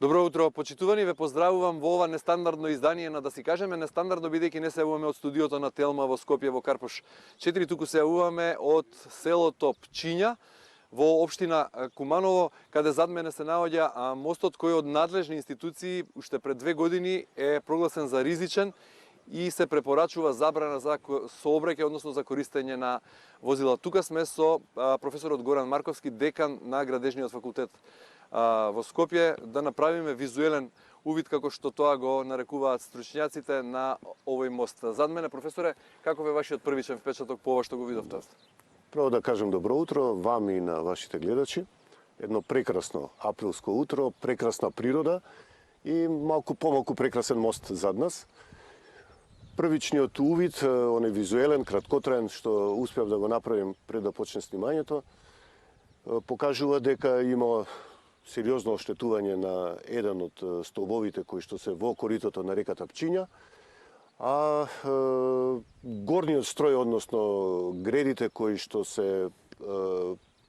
Добро утро, почитувани, ве поздравувам во ова нестандардно издание на, да си кажеме, нестандардно бидејќи не се јавуваме од студиото на Телма во Скопје во Карпош 4, туку се јавуваме од селото Пчиња во општина Куманово, каде зад мене се наоѓа мостот кој од надлежни институции уште пред 2 години е прогласен за ризичен и се препорачува забрана за сообраќај, односно за користење на возила. Тука сме со професорот Горан Марковски, декан на Градежниот факултет во Скопје, да направиме визуелен увид како што тоа го нарекуваат стручњаците на овој мост. Зад мене, професоре, каков е вашиот првичен впечаток по ова што го видовте? Право да кажем добро утро вам и на вашите гледачи. Едно прекрасно априлско утро, прекрасна природа и помалку прекрасен мост зад нас. Првичниот увид, оној визуелен, краткотраен, што успеав да го направим пред да почне снимањето, покажува дека има сериозно оштетување на еден од столбовите кои што се во коритото на реката Пчиња, а горниот строј, односно гредите кои што се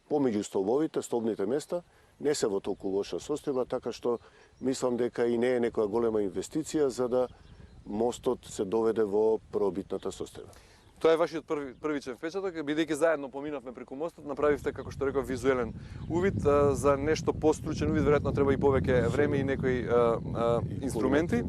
помеѓу столбовите, столбните места, не се во толку лоша состојба, така што мислам дека и не е некоја голема инвестиција за да мостот се доведе во првобитната состојба. Тоа е вашиот првичен впечаток, бидејќи заедно поминавме преку мостот, направивте, како што реков, визуелен увид. За нешто постручен увид веројатно треба и повеќе време и некои инструменти.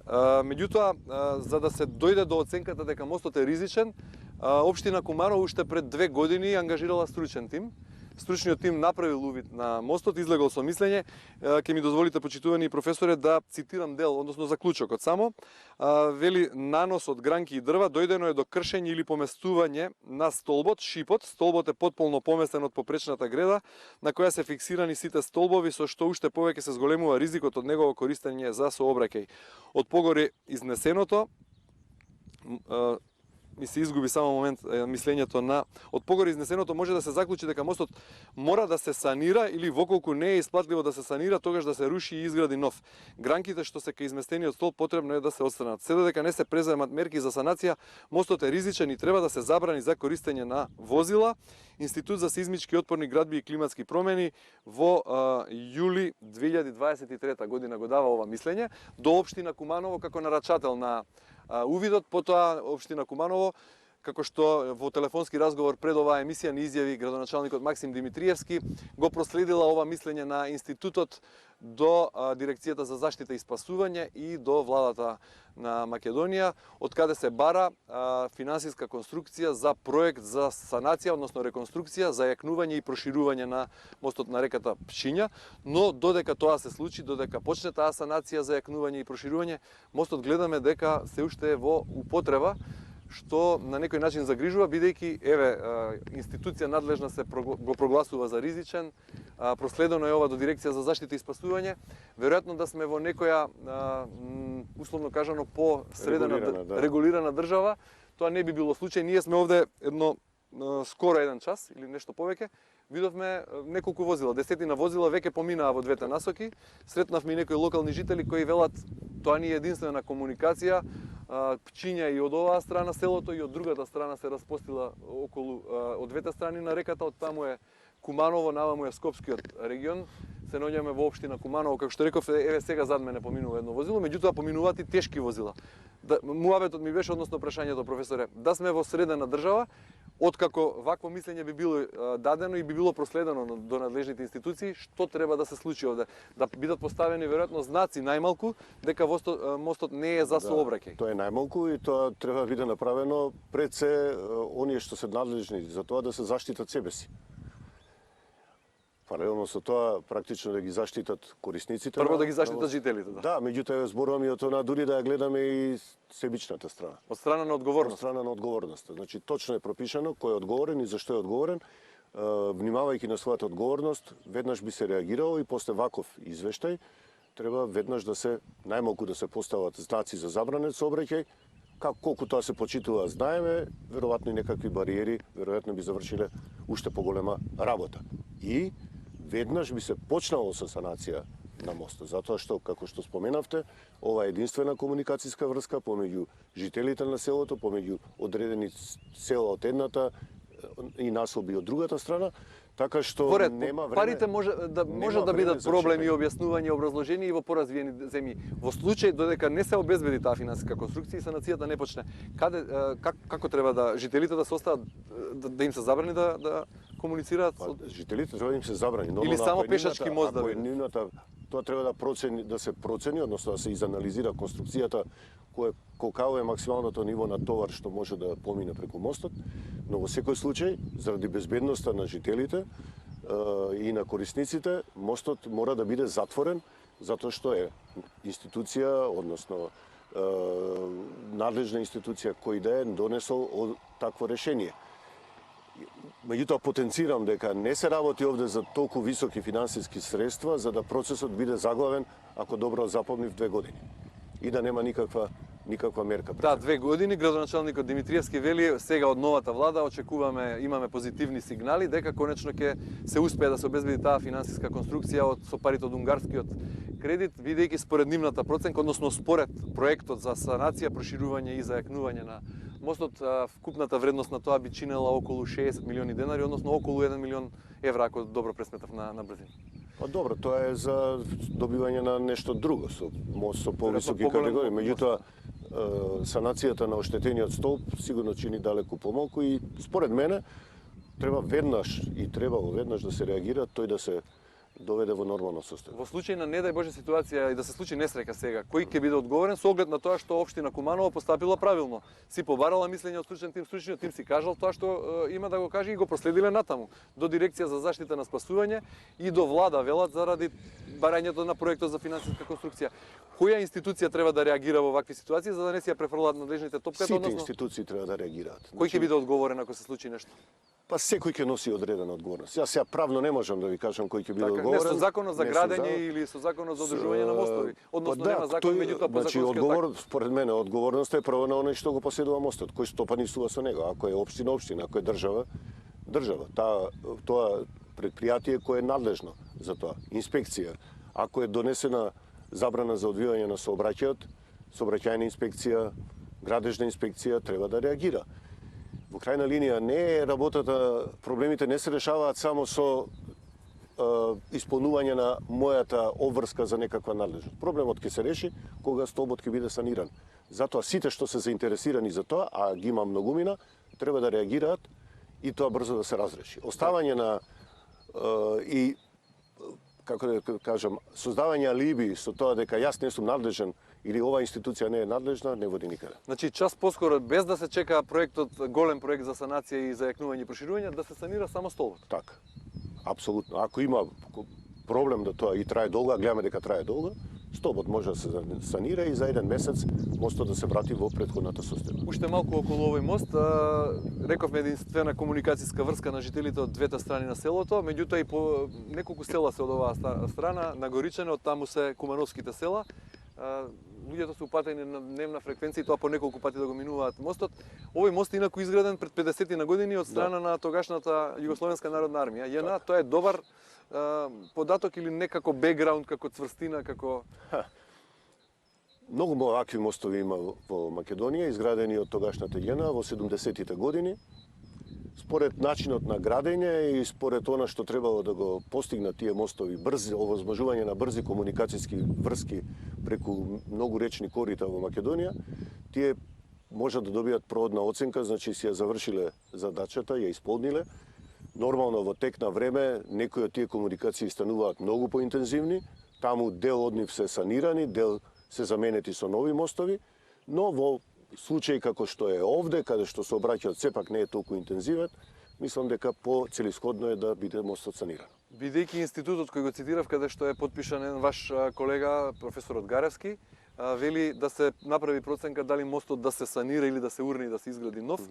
Меѓутоа, за да се дојде до оценката дека мостот е ризичен, општина Куманово уште пред 2 години ангажирала стручен тим. Стручниот тим направил увид на мостот, излегол со мислење. Ќе ми дозволите, почитувани професоре, да цитирам дел, односно заклучокот само. Вели: нанос од гранки и дрва дојдено е до кршење или поместување на столбот, шипот. Столбот е потполно поместен од попречната греда, на која се фиксирани сите столбови, со што уште повеќе се зголемува ризикот од негово користење за сообраќај. Од погоре изнесеното, ми се изгуби само момент мислењето на од погоре изнесеното може да се заклучи дека мостот мора да се санира или воколку не е исплатливо да се санира, тогаш да се руши и изгради нов. Гранките што се кај изместениот столб потребно е да се отстранат. Се додека не се преземат мерки за санација, мостот е ризичен и треба да се забрани за користење на возила. Институт за сеизмички отпорни градби и климатски промени во јули 2023 година го дава ова мислење до општина Куманово како нарачател на увидот. Потоа општина Куманово, како што во телефонски разговор пред оваа емисија ни изјави градоначалникот Максим Димитриевски, го проследила ова мислење на институтот до Дирекцијата за заштита и спасување и до владата на Македонија, од каде се бара финансиска конструкција за проект за санација, односно реконструкција, зајакнување и проширување на мостот на реката Пчиња, но додека тоа се случи, додека почне таа санација, зајакнување и проширување, мостот гледаме дека се уште е во употреба, што на некој начин загрижува, бидејќи институција надлежна се го прогласува за ризичен, проследено е ова до Дирекција за заштита и спасување. Веројатно да сме во некоја условно кажано регулирана држава, тоа не би било случај. Ние сме овде скоро 1 час или нешто повеќе. Видовме неколку возила, десетина возила веќе поминаа во двете насоки. Сретнавме и некои локални жители кои велат тоа не е единствена комуникација. Пчиња и од оваа страна селото и од другата страна се распостила околу од двете страни на реката, од таму е Куманово, наваму е Скопскиот регион. Се наоѓаме во општина Куманово, како што реков, еве сега зад мене поминува едно возило, меѓутоа поминуваат и тешки возила. Муабетот ми беше, односно прашањето, професоре, да сме во средена држава, откако вакво мислење би било дадено и би било проследено до надлежните институции, што треба да се случи овде? Да бидат поставени веројатно знаци најмалку дека мостот не е за сообраќај. Тоа е најмалку и тоа треба да биде направено пред се оние што се надлежни за тоа да се заштитат себе си. Паралелно со тоа, практично да ги заштитат корисниците. Прво да ги заштитат жителите. Да, меѓутоа зборувам и од тоа, дури да ја гледаме и себичната страна. Од страна на одговорност. Од страна на одговорноста. Значи, точно е пропишано кој е одговорен и зашто е одговорен. Внимавајќи на својата одговорност, веднаш би се реагирало и после ваков извештај треба веднаш да се, најмалку да се постават знаци за забранет сообраќај. Колку тоа се почитува, знаеме, веројатно и некакви бариери, веројатно би завршиле уште поголема работа. И веднаш би се почнало со санација на мостот, затоа што, како што споменавте, ова е единствена комуникацијска врска помеѓу жителите на селото, помеѓу одредени села од едната и наслоби од другата страна, така што Поред, нема време. парите може да бидат за проблеми, чекање. објаснување, образложение и во поразвиени земји. Во случај додека не се обезбеди таа финансиска конструкција и санацијата не почне, како треба да жителите да се остават да им се забрани да комуницираат? Жителите треба да им се забрани. Или само пешачки мост да биде? Тоа треба да се процени, односно да се изанализира конструкцијата колкаво е максималното ниво на товар што може да помине преку мостот, но во секој случај, заради безбедноста на жителите и на корисниците, мостот мора да биде затворен, затоа што е институција, односно надлежна институција кој да е донесол такво решение. Меѓутоа потенцирам дека не се работи овде за толку високи финансиски средства за да процесот биде заглавен, ако добро запомнив, 2 години. И да нема никаква мерка. Да, 2 години градоначалникот Димитриевски вели сега од новата влада имаме позитивни сигнали дека конечно ќе се успее да се обезбеди таа финансиска конструкција со парите од унгарскиот кредит, бидејќи според нивната проценка, односно според проектот за санација, проширување и зајакнување на мостот, вкупната вредност на тоа би чинела околу 60 милиони денари, односно околу 1 милион евра, ако добро пресметав на брзина. Па добро, тоа е за добивање на нешто друго, мост со повисоки категории. Меѓутоа, санацијата на оштетениот столб сигурно чини далеку помалку и според мене требало веднаш да се реагира, тој да се доведе во нормално состојание. Во случај на не дај Боже ситуација и да се случи несреќа сега, кој ќе биде одговорен со оглед на тоа што општина Куманово постапила правилно? Си побарала мислење од стручниот тим си кажал тоа што има да го каже и го проследиле натаму до дирекција за заштита на спасување и до влада велат заради барањето на проектот за финансиска конструкција. Која институција треба да реагира во вакви ситуации за да не си ја префрлат надлежните топката, Сите односно институции треба да реагираат. Кој ќе биде одговорен ако се случи нешто? Па секој ќе носи одредена одговорност. Јас сега правно не можам да ви кажам кој ќе биде одговорен. Не со законот за градење или со законот за одржување на мостови. Односно нема закон, меѓутоа по законскиот според мене одговорноста е прво на оној што го поседува мостот, кој стопанисува со него. Ако е општина, ако е држава. Тоа предпријатие кое е надлежно за тоа. Инспекција. Ако е донесена забрана за одвивање на сообраќајна инспекција, градежна инспекција треба да реагира. Во крајна линија не е работата, проблемите не се решаваат само со исполнување на мојата обврска за некаква надлежност. Проблемот ќе се реши кога столбот ќе биде саниран. Затоа сите што се заинтересирани за тоа, а ги има многумина, треба да реагираат и тоа брзо да се разреши. Оставање на и како да кажам, создавање алиби со тоа дека јас не сум надлежен или оваа институција не е надлежна, не води никаде. Значи час поскоро без да се чека проектот, голем проект за санација и зајакнување и проширување, да се санира само столбот. Така. Апсолутно. Ако има проблем да тоа и трае долго, гледаме дека трае долго, столбот може да се санира и за 1 месец мостот да се врати во претходната состојба. Уште малку околу овој мост, рековме единствена комуникацијска врска на жителите од двете страни на селото, меѓутоа и по неколку села се од оваа страна, на Горичане, од таму се кумановските села. Луѓето се упатени на дневна фреквенција и тоа по неколку пати да го минуваат мостот. Овој мост е инаку изграден пред 50 на години од страна на тогашната Југословенска народна армија. ЈНА, тоа е добар податок или некако бекграунд, како цврстина, како... Многу вакви мостови има во Македонија, изградени од тогашната ЈНА во 70-тите години. Според начинот на градење и според она што требало да го постигнат тие мостови, овозможување на брзи комуникацијски врски преку многу речни корита во Македонија, тие можат да добијат проводна оценка, значи си ја завршиле задачата, ја исполниле. Нормално во тек на време некои од тие комуникации стануваат многу поинтензивни, таму дел од нив се санирани, дел се заменети со нови мостови, но во случај како што е овде, каде што сообраќајот сепак не е толку интензивен, мислам дека по-целисходно е да биде мостот саниран. Бидејќи институтот кој го цитирав, каде што е подпишан ваш колега, професорот Гаревски, вели да се направи проценка дали мостот да се санира или да се урне и да се изгради нов.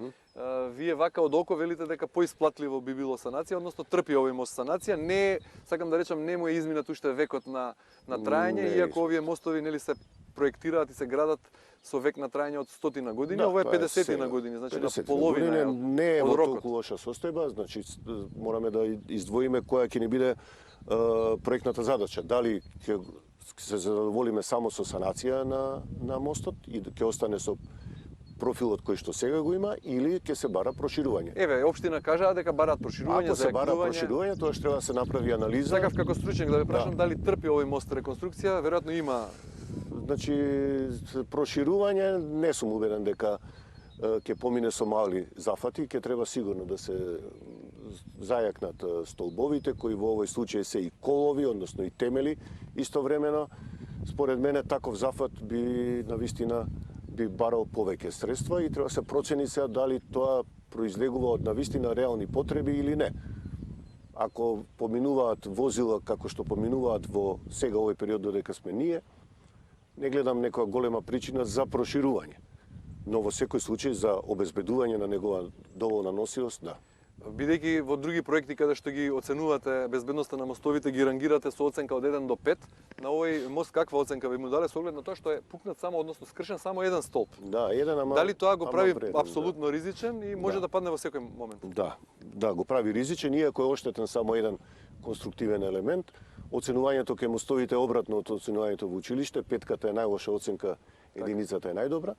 Вие вака од око велите дека поисплатливо би било санација, односно трпи овој мост санација. Не, сакам да речам, не му е изминат уште векот на траење, иако овие мостови нели се проектираат и се градат со век на траење од 100 години, ова е 50 на години, значи на половина не е во толку лоша состојба, значи мораме да издвоиме која ќе ни биде проектната задача. Дали ќе се задоволиме само со санација на мостот и ќе остане со профилот кој што сега го има или ќе се бара проширување. Еве, општина кажаа дека бараат проширување, Ако се бара зајакнување. проширување, тоа што треба да се направи анализа. Сакав како стручнек да ве прашам дали трпи овој мост реконструкција, веројатно има. Значи, проширување не сум убеден дека ќе помине со мали зафати, ќе треба сигурно да се зајакнат столбовите, кои во овој случај се и колови, односно и темели истовремено. Според мене таков зафат би навистина би барал повеќе средства и треба да се процени сега дали тоа произлегува од навистина реални потреби или не. Ако поминуваат возила како што поминуваат во сега овој период додека сме ние, не гледам некоја голема причина за проширување. Но во секој случај за обезбедување на негова доволна носивост, да. Бидејќи во други проекти каде што ги оценувате безбедноста на мостовите, ги рангирате со оценка од 1 до 5, на овој мост каква оценка ви му дале со оглед на тоа што е пукнат само, односно скршен само еден столб? Да, еден ама. Дали тоа го прави вреден, апсолутно ризичен и може да падне во секој момент? Да, го прави ризичен, иако е оштетен само еден конструктивен елемент. Оценувањето кај мостовите е обратно од оценувањето во училиште, петката е најлоша оценка, единицата е најдобра.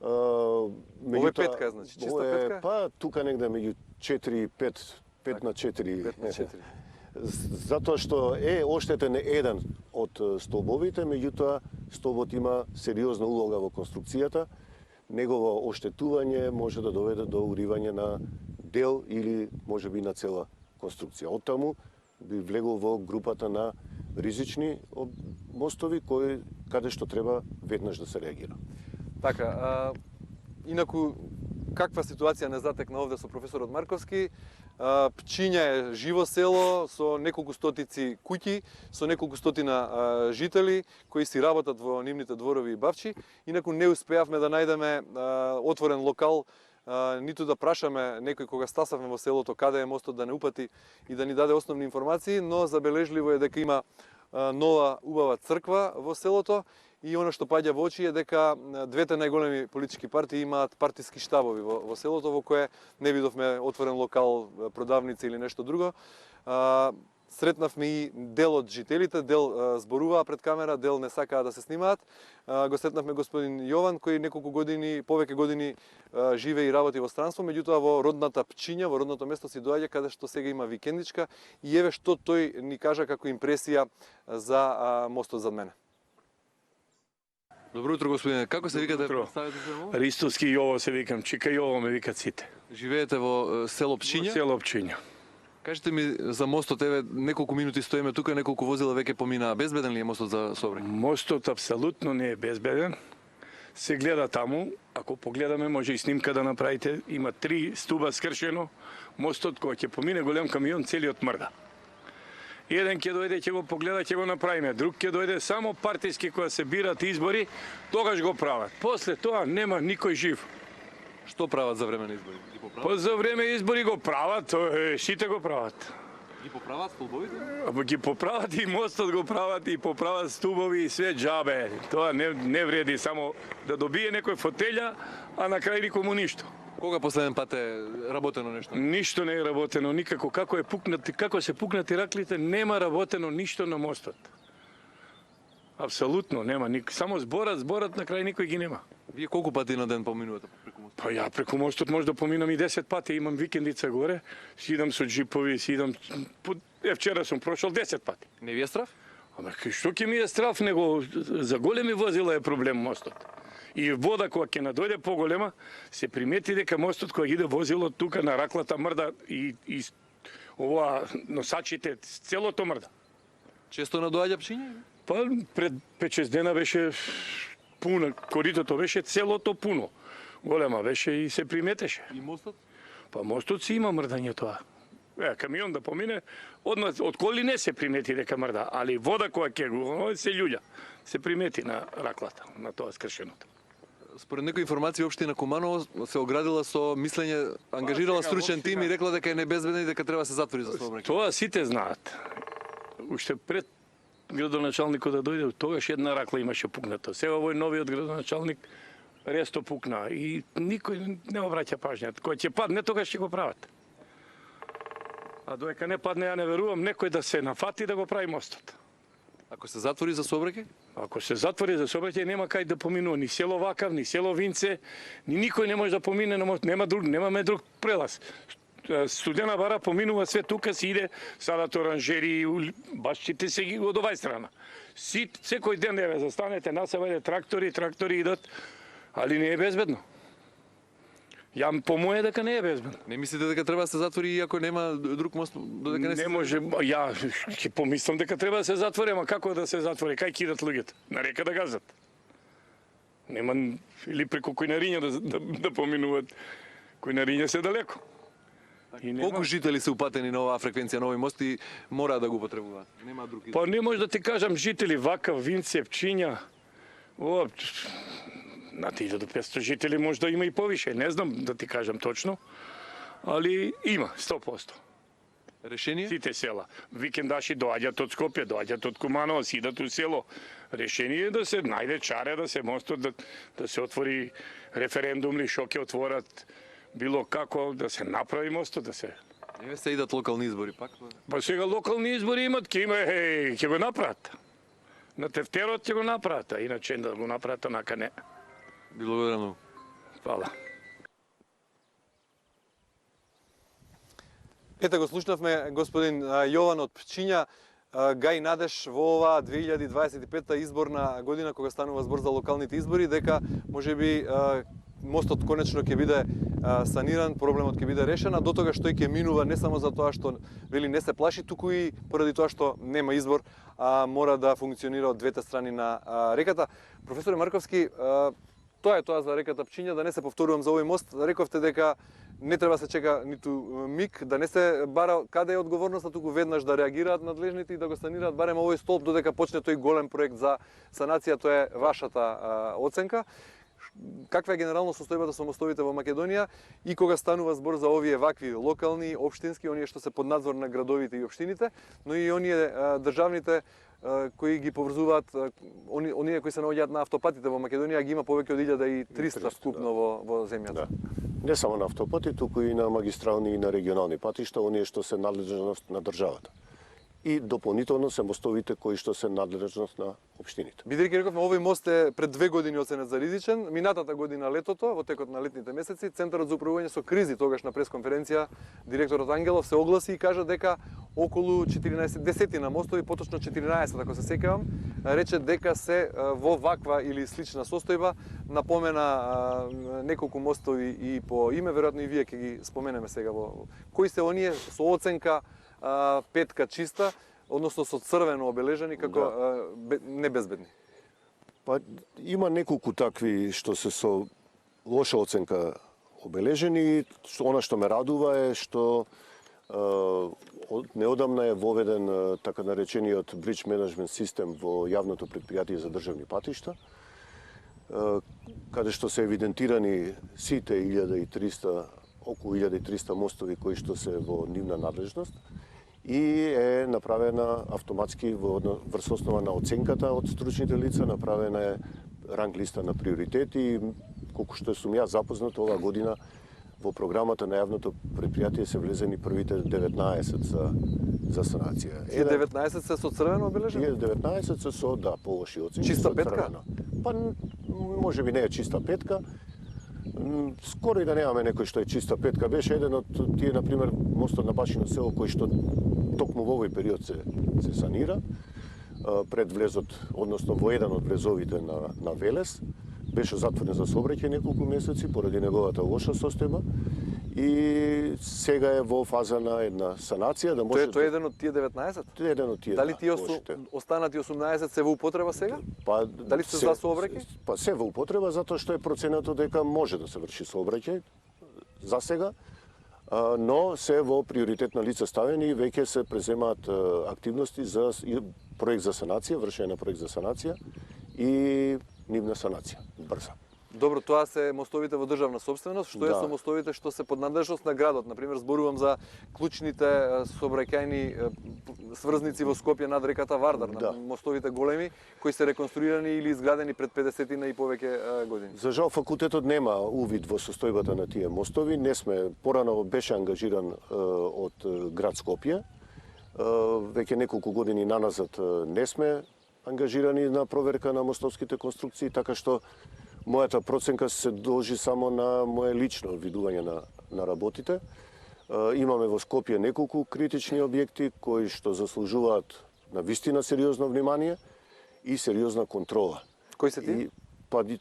Ова е петка, значи, чиста петка? Па, тука негде меѓу 4 и 5, 5 на 4. 5 на 4. Затоа што е оштетен еден од столбовите, меѓутоа столбот има сериозна улога во конструкцијата. Негово оштетување може да доведе до уривање на дел или можеби на цела конструкција. Оттаму би влегол во групата на ризични мостови каде што треба веднаш да се реагира. Така, инаку каква ситуација не затекна овде со професорот Марковски? Пчиња е живо село со неколку стотици куќи, со неколку стотина жители кои си работат во нивните дворови и бавчи. Инаку не успеавме да најдеме отворен локал, ниту да прашаме некој кога стасавме во селото каде е мостот да не упати и да ни даде основни информации, но забележливо е дека има нова убава црква во селото и она што паѓа во очи е дека двете најголеми политички партии имаат партиски штабови во селото во кое не видовме отворен локал, продавница или нешто друго. Сретнавме и дел од жителите, дел зборуваа пред камера, дел не сакаа да се снимаат. Го сретнавме господин Јован кој неколку години, повеќе години живее и работи во странство, меѓутоа во родната Пчиња, во родното место си доаѓа каде што сега има викендичка и еве што тој ни кажа како импресија за мостот зад мене. Добро утро, господине. Како се викате? Представете се во? Ристовски Јово се викам, Чика Јово ме викат сите. Живеете во село Пчиња? Во село Пчиња. Кажете ми за мостот, еве неколку минути стоиме тука, неколку возила веќе поминаа. Безбеден ли е мостот за сообраќај? Мостот апсолутно не е безбеден. Се гледа таму, ако погледаме може и снимка да направите, има 3 стуба скршено. Мостот кој ќе помине голем камион целиот мрда. Еден ќе дојде, ќе го погледа, ќе го направиме. Друг ќе дојде, само партиски која се бират избори, тогаш го прават. После тоа нема никој жив. Што прават за време на избори? Ги поправат? Па за време избори го прават, сите го прават. Ги поправат столбовите? Ги поправат и мостот го прават и поправат стубови и све џабе. Тоа не вреди само да добие некој фотелја, а на крај никому ништо. Кога последен пат е работено нешто? Ништо не е работено никако. Како се пукнати раклите, нема работено ништо на мостот. Апсолутно нема. Само зборат на крај никој ги нема. Вие колку пати на ден поминувате преку мостот? Па ја преку мостот може да поминам и 10 пати. Имам викендица горе, си идам со джипови, си идам... Вчера сум прошол 10 пати. Не ви е страф? Ама што ќе ми е страф, него за големи возила е проблем мостот. И вода кога ќе надојде поголема, се примети дека мостот кога иде возило тука на раклата мрда и ова носачите целото мрда. Често надоаѓа Пчиња? Па пред 5-6 дена беше пуно, коритото беше целото пуно. Голема беше и се приметеше. И мостот? Па мостот си има мрдање тоа. Камион да помине, од коли не се примети дека мрда, али вода која ќе го се љуѓа, се примети на раклата, на тоа скршеното. Според некои информации општина Куманово се оградила со мислење, ангажирала стручен тим и рекла дека е небезбедна и дека треба да се затвори за сообраќај. Тоа сите знаат. Уште пред градоначалникот да дојде, тогаш една ракла имаше пукнато. Сега овој новиот градоначалник ресто пукна и никој не обраќа пажња. Кој ќе падне, тогаш ќе го прават. А додека не падне, ја не верувам некој да се нафати да го прави мостот. Ако се затвори за сообраќај? Ако се затвори за сообраќај, нема кај да поминува ни село Вакав, ни село Винце, ни никој не може да помине на мост, немаме друг прелаз. Студена бара поминува све тука, си иде садат оранжери, башчите се ги од овај страна. Секој ден еве застанете, насавајте трактори идат, али не е безбедно. Ја по моје дека не е безбедно. Не мислите дека треба да се затвори иако нема друг мост додека не се... Не може, ја ќе помислам дека треба да се затвори, ама како да се затвори? Кај кидат луѓето? На река да газат. Нема или преку којнариња да поминуваат. Којнариња се далеко. Колку жители се упатени на оваа фреквенција на овој мост и мора да го потребуваат? Нема друг избор. Па не може да ти кажам жители Вакав, Винце, Пчиња. Над 1500 жители може да има и повише, не знам да ти кажам точно, али има 100%. Решение? Сите села. Викендаши доаѓаат од Скопје, доаѓаат од Куманово, сидат у село. Решение е да се најде чаре, да се мостот, да се отвори референдум или шо ќе отворат, било како, да се направи мостот, да се... Еве се идат локални избори пак. Па сега локални избори имат, ќе го направат. На тефтерот ќе го направат, а иначе да го направат, онака не. Благодарам многу. Фала. Ете го слушнавме господин Јован од Пчиња, гај надеж во оваа 2025 изборна година кога станува збор за локалните избори дека можеби мостот конечно ќе биде саниран, проблемот ќе биде решен, а до тога што ќе минува не само за тоа што вели не се плаши, туку и поради тоа што нема избор, а мора да функционира од двете страни на реката. Професоре Марковски, тоа е тоа за реката Пчиња, да не се повторувам за овој мост. Рековте дека не треба се чека ниту миг, да не се бара каде е одговорноста, туку веднаш да реагираат надлежните и да го санираат барем овој столб додека почне тој голем проект за санација. Тоа е вашата оценка. Каква е генерално состојбата со мостовите во Македонија и кога станува збор за овие вакви локални, општински, оние што се под надзор на градовите и општините, но и оние државните кои ги поврзуваат, оние кои се наоѓаат на автопатите во Македонија, ги има повеќе од 1300 вкупно во земјата. Да. Не само на автопати, туку и на магистрални и на регионални патишта, оние што се надлежност на државата. И дополнително се мостовите кои што се надлежност на општините. Бидејќи рековме, овој мост е пред 2 години оценет за ризичен, минатата година летото, во текот на летните месеци, Центарот за управување со кризи, тогаш на пресконференција, директорот Ангелов се огласи и кажа дека околу 14 мостови, поточно 14, ако се сеќавам, рече дека се во ваква или слична состојба, напомена неколку мостови и по име, веројатно и вие ќе ги споменеме сега во кои се оние со оценка петка чиста, односно со црвено обележани како небезбедни. Па има неколку такви што се со лоша оценка обележени. Она што ме радува е што неодамна е воведен така наречениот Bridge Management System во јавното претпријатие за државни патишта, каде што се евидентирани сите 1300, околу 1300 мостови кои што се во нивна надлежност и е направена автоматски врз основа на оценката од стручните лица, направена е ранг листа на приоритети. Колку што сум ја запознат, оваа година во програмата на јавното претпријатие се влезени првите 19 за санација. 19 се со црвено обележени? 19 се со по лоши оценки. Чиста петка? Па може би не е чиста петка. Скоро и да немаме некој што е чиста петка. Беше еден од тие, например, мостот на Башино село, кој што токму во овој период се санира, пред влезот, односно во еден од влезовите на Велес. Беше затворен за сообраќај неколку месеци поради неговата лоша состојба и сега е во фаза на една санација да може. Тоа е еден од тие 19? Тоа е еден од тие. Дали тие останати 18 се во употреба сега? Па дали се за сообраќај? Па се во употреба затоа што е проценето дека може да се врши сообраќај за сега, но се во приоритетна лица ставени и веќе се преземаат активности за проект за санација, вршење на проект за санација и нивна санација брза. Добро, тоа се мостовите во државна собственост, што е со мостовите што се под надлежност на градот. Например, зборувам за клучните сообраќајни сврзници во Скопје над реката Вардар, мостовите големи кои се реконструирани или изградени пред 50 и повеќе години. За жал факултетот нема увид во состојбата на тие мостови. Не сме, порано беше ангажиран од град Скопје. Веќе неколку години наназад не сме ангажирани на проверка на мостовските конструкции, така што мојата проценка се должи само на моје лично видување на работите. Имаме во Скопје неколку критични објекти кои што заслужуваат на вистина сериозно внимание и сериозна контрола. Кои се ти?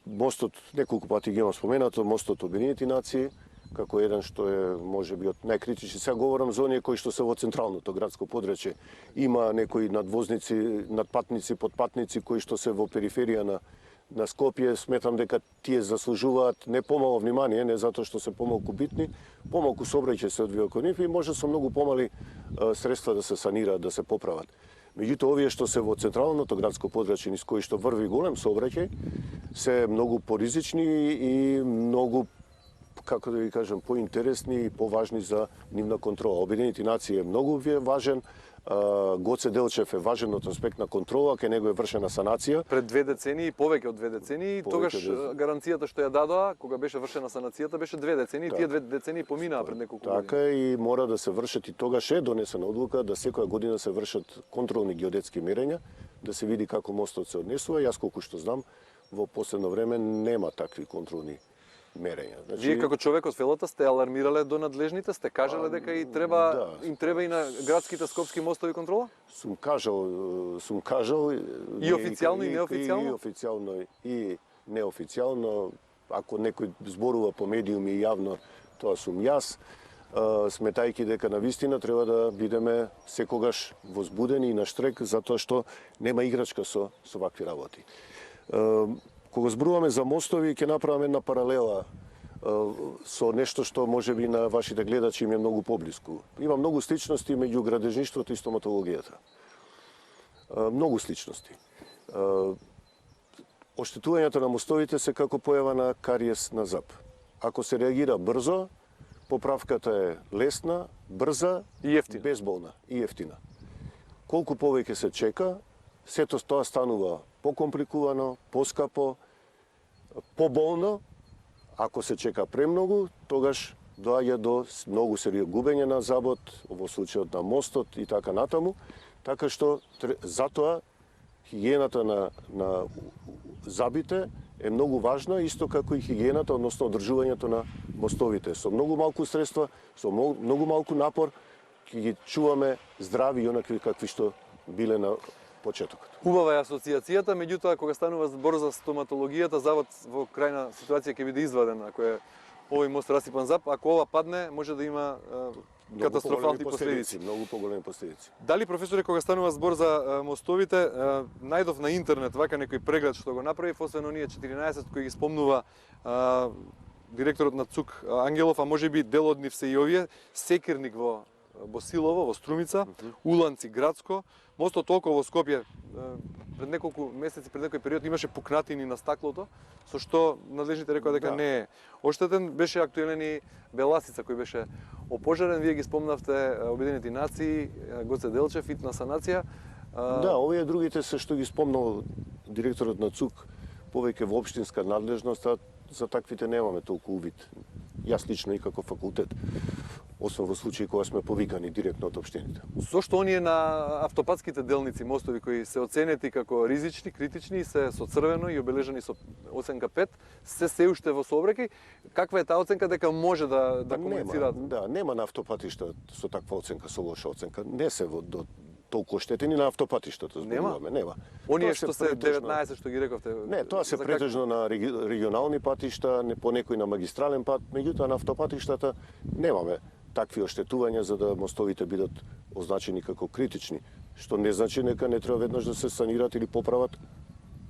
Мостот, неколку пати ги имам споменато, мостот Обединети нации, како еден што е можеби од најкритични. Сега говорам за оние кои што се во централното градско подречје. Има некои надвозници, надпатници, подпатници кои што се во периферија на Скопје. Сметам дека тие заслужуваат не помало внимание, не затоа што се помалку битни, помалку сообраќај се одвива кон нив и може со многу помали средства да се санираат, да се поправат. Меѓутоа, овие што се во централното градско подрачје, низ кои што врви голем сообраќај, се многу поризични и многу, како да ви кажам, поинтересни и поважни за нивна контрола. Обединети нации е многу важен, Гоце Делчев е важен од аспект на контрола, кај него е вршена санација. Пред 2 децении, повеќе од 2 децении, тогаш гаранцијата што ја дадоа, кога беше вршена санацијата, беше 2 децении, тие 2 децении поминаа пред неколку години. Така и мора да се вршат и тогаш е донесена одлука да секоја година се вршат контролни геодетски мерења, да се види како мостот се однесува. Јас колку што знам, во последно време нема такви контролни мерења. Значи, вие како човек од селото сте алармирале до надлежните, сте кажале дека и треба им треба и на градските скопски мостови контрола? Сум кажал и официјално и неофицијално? И официјално и неофицијално. Ако некој зборува по медиуми и јавно, тоа сум јас. Сметајќи дека на вистина треба да бидеме секогаш возбудени и на штрек, затоа што нема играчка со вакви работи. Кога зборуваме за мостови, ќе направам една паралела со нешто што можеби на вашите гледачи им е многу поблиску. Има многу сличности меѓу градежништвото и стоматологијата. Многу сличности. Оштетувањето на мостовите се како појава на кариес на зап. Ако се реагира брзо, поправката е лесна, брза и ефтина. Безболна и ефтина. Колку повеќе се чека, сето тоа станува покомпликувано, поскапо, поболно. Ако се чека премногу, тогаш доаѓа до многу сериозно губење на забот, во случајот на мостот и така натаму. Така што затоа хигиената на забите е многу важна, исто како и хигиената, односно одржувањето на мостовите. Со многу малку средства, со многу малку напор, ќе ги чуваме здрави и онакви какви што биле на почетокот. Убава е асоциацијата, меѓутоа кога станува збор за стоматологијата, завод во крајна ситуација ќе биде изваден ако е овој мост расипан зап, ако ова падне може да има катастрофални последици. Многу поголеми последици. Дали професоре кога станува збор за мостовите, најдов на интернет вака некој преглед што го направи, освен оние 14 кои ги спомнува директорот на ЦУК Ангелов, а можеби дел од нив се и овие, Секирник во Босилово, во Струмица, Уланци градско, мостот околу во Скопје пред неколку месеци, пред некој период имаше пукнатини на стаклото, со што надлежните рекоа дека не е оштетен. Беше актуелен и Беласица кој беше опожарен, вие ги спомнавте Обединети нации, Гоце Делчев, итна санација. Да, овие другите се што ги спомнал директорот на ЦУК, повеќе во општинска надлежност, а за таквите немаме толку увид. Јас лично и како факултет, освен во случаи кога сме повикани директно од општините. Зошто оние на автопатските делници, мостови кои се оценети како ризични, критични, се со црвено и обележани со оценка 5, се уште во сообраќај? Каква е таа оценка дека може да комуницираат? Да, нема на автопатишта со таква оценка, со лоша оценка. Не се до толку оштетени на автопатиштата зборуваме, нема. Оние што се 19 што ги рековте. Не, тоа се претежно на регионални патишта, по некој на магистрален пат, меѓутоа на автопатиштата немаме такви оштетувања за да мостовите бидат означени како критични, што не значи дека не треба веднаш да се санираат или поправат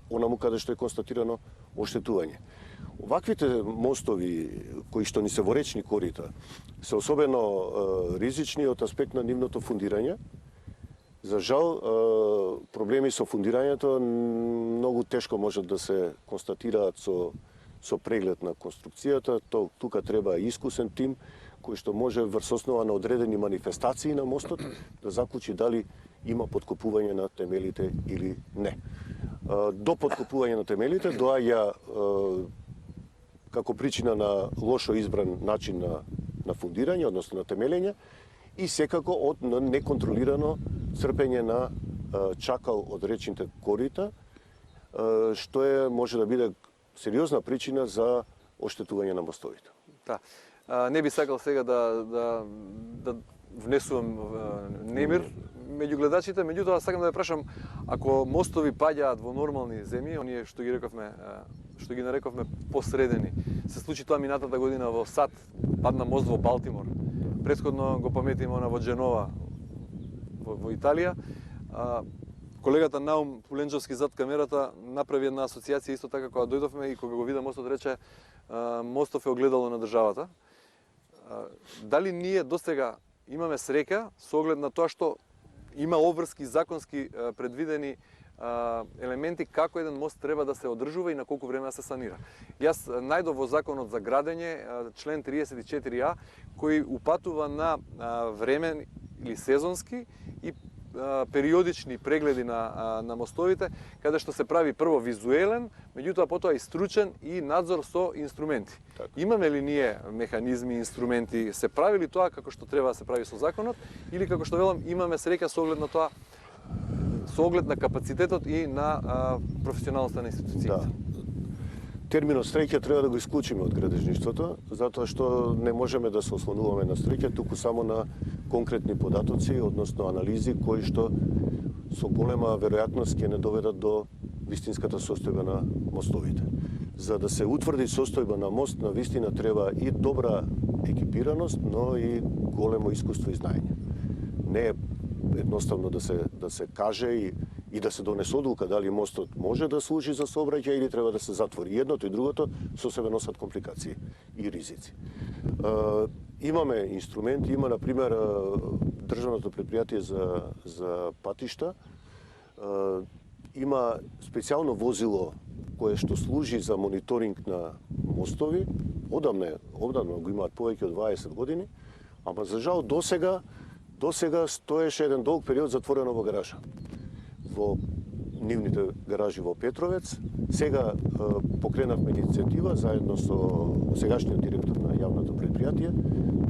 онаму каде што е констатирано оштетување. Оваквите мостови кои што ни се во речни корита се особено ризични од аспект на нивното фундирање. За жал, проблеми со фундирањето многу тешко можат да се констатираат со преглед на конструкцијата. Тука треба искусен тим кој што може врз основа на одредени манифестации на мостот да заклучи дали има подкопување на темелите или не. До подкопување на темелите доаѓа како причина на лошо избран начин на фундирање, односно на темелење, и секако од неконтролирано црпење на чакал од речните корита, што може да биде сериозна причина за оштетување на мостовите. Да. Не би сакал сега да внесувам немир меѓу гледачите, меѓутоа сакам да ја прашам, ако мостови паѓаат во нормални земји, оние што ги нарековме посредени, се случи тоа минатата година во САД, падна мост во Балтимор. Претходно го паметиме она во Дженова во Италија. Колегата Наум Пуленџовски зад камерата направи една асоциација исто така кога дојдовме и кога го вида мостот рече мостов е огледало на државата. Дали ние достега имаме среќа со оглед на тоа што има обврски законски предвидени елементи како еден мост треба да се одржува и на колку време да се санира. Јас најдов во законот за градење член 34а кој упатува на времен или сезонски и периодични прегледи на мостовите, каде што се прави прво визуелен, меѓутоа потоа и стручен и надзор со инструменти. Так. Имаме ли ние механизми, инструменти, се прави ли тоа како што треба да се прави со законот, или како што велам, имаме среќа со оглед на тоа, со оглед на капацитетот и на професионалноста на институциите? Да. Терминот среќа треба да го исклучиме од градежништвото, затоа што не можеме да се ослонуваме на среќа, туку само на конкретни податоци, односно анализи кои што со голема веројатност ќе не доведат до вистинската состојба на мостовите. За да се утврди состојба на мост, на вистина треба и добра екипираност, но и големо искуство и знаење. Не е едноставно да се каже и да се донесе одлука дали мостот може да служи за сообраќај или треба да се затвори. Едното и другото со себе носат компликации и ризици. Имаме инструменти, има например државното предпријатие за патишта, има специјално возило кое што служи за мониторинг на мостови, одамна го имаат повеќе од 20 години, ама за жал досега стоеше еден долг период затворено во гаража. Во нивните гаражи во Петровец. Сега покренавме иницијатива заедно со сегашниот директор на јавното предпријатие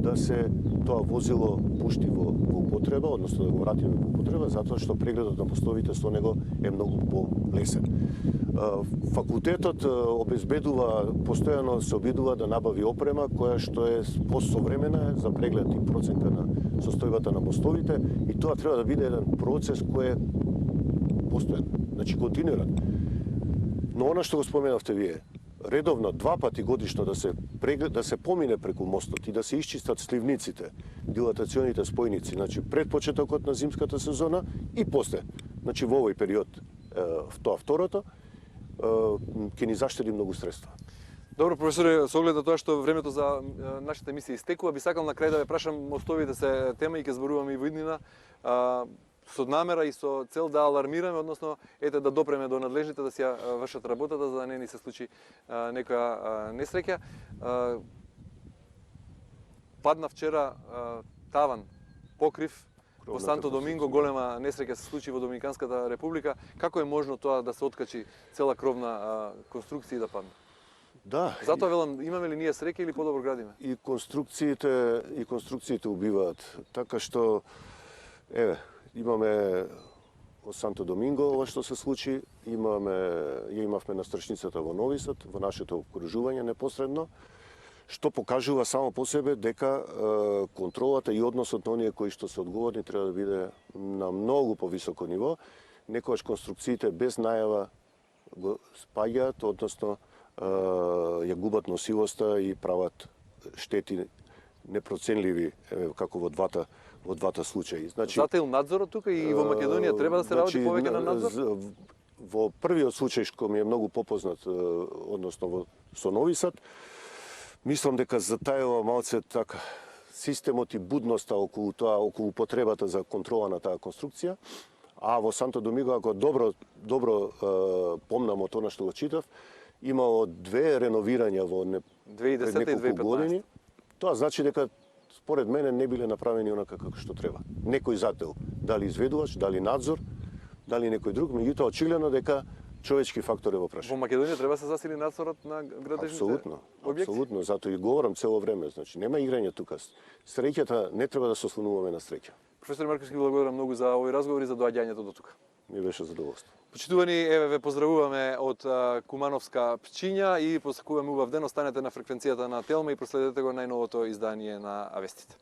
да се тоа возило пушти во употреба, односно да го вратиме во употреба, затоа што прегледот на мостовите со него е многу полесен. Факултетот обезбедува, постојано се обидува да набави опрема која што е посовремена за преглед и проценка на состојбата на мостовите, и тоа треба да биде еден процес кој е постојан, значи континуиран. Но она што го споменавте вие, редовно 2 пати годишно да се помине преку мостот и да се исчистат сливниците, дилатационите спојници, значи пред почетокот на зимската сезона и после, значи во овој период, второто, ќе ни заштеди многу средства. Добро, професоре, со оглед на тоа што времето за нашата емисија истекува, би сакал на крај да ве прашам, мостовите се тема и ќе зборуваме и во иднина, со намера и со цел да алармираме, односно да допреме до надлежните да си ја вршат работата за да не ни се случи некоја несреќа. Падна вчера таван, покрив во Санто Доминго, голема несреќа се случи во Доминиканската република. Како е можно тоа да се откачи цела кровна конструкција и да падне? Да. Затоа велам, имаме ли ние среќа или подобро градиме? И конструкциите убиваат. Така што имаме во Санто Доминго ова што се случи, имавме на страшницата во Нови Сад, во нашето окружување непосредно, што покажува само по себе дека контролата и односот на оние кои што се одговорни треба да биде на многу повисоко ниво. Некогаш конструкциите без најава го спаѓаат, односно ја губат носивоста и прават штети непроценливи, како во двата случаи. Значи, затоа надзорот тука и во Македонија треба да се работи повеќе на надзор? Во првиот случај што ми е многу попознат, односно со Нови Сад, мислам дека затајува малце така системот и будноста околу тоа, околу потребата за контрола на таа конструкција. А во Санто Доминго, ако добро помнам од она што го читав, имало 2 реновирања во 2010 и 2015 години. Тоа значи дека според мене не биле направени онака како што треба. Некој зател, дали изведувач, дали надзор, дали некој друг, меѓутоа очигледно дека човечки фактор е во Во прашање. Македонија треба се засили надзорот на градежните Апсолутно, објекти? апсолутно, затоа и говорам цело време, значи нема играње тука. Среќата не треба да се ослонуваме на среќа. Професор Марковски, благодарам многу за овој разговор и за доаѓањето до тука. Ми беше задоволство. Почитувани, еве ве поздравуваме од Кумановска пчиња и посакуваме убав ден. Останете на фреквенцијата на Телма и проследете го најновото издание на Авестите.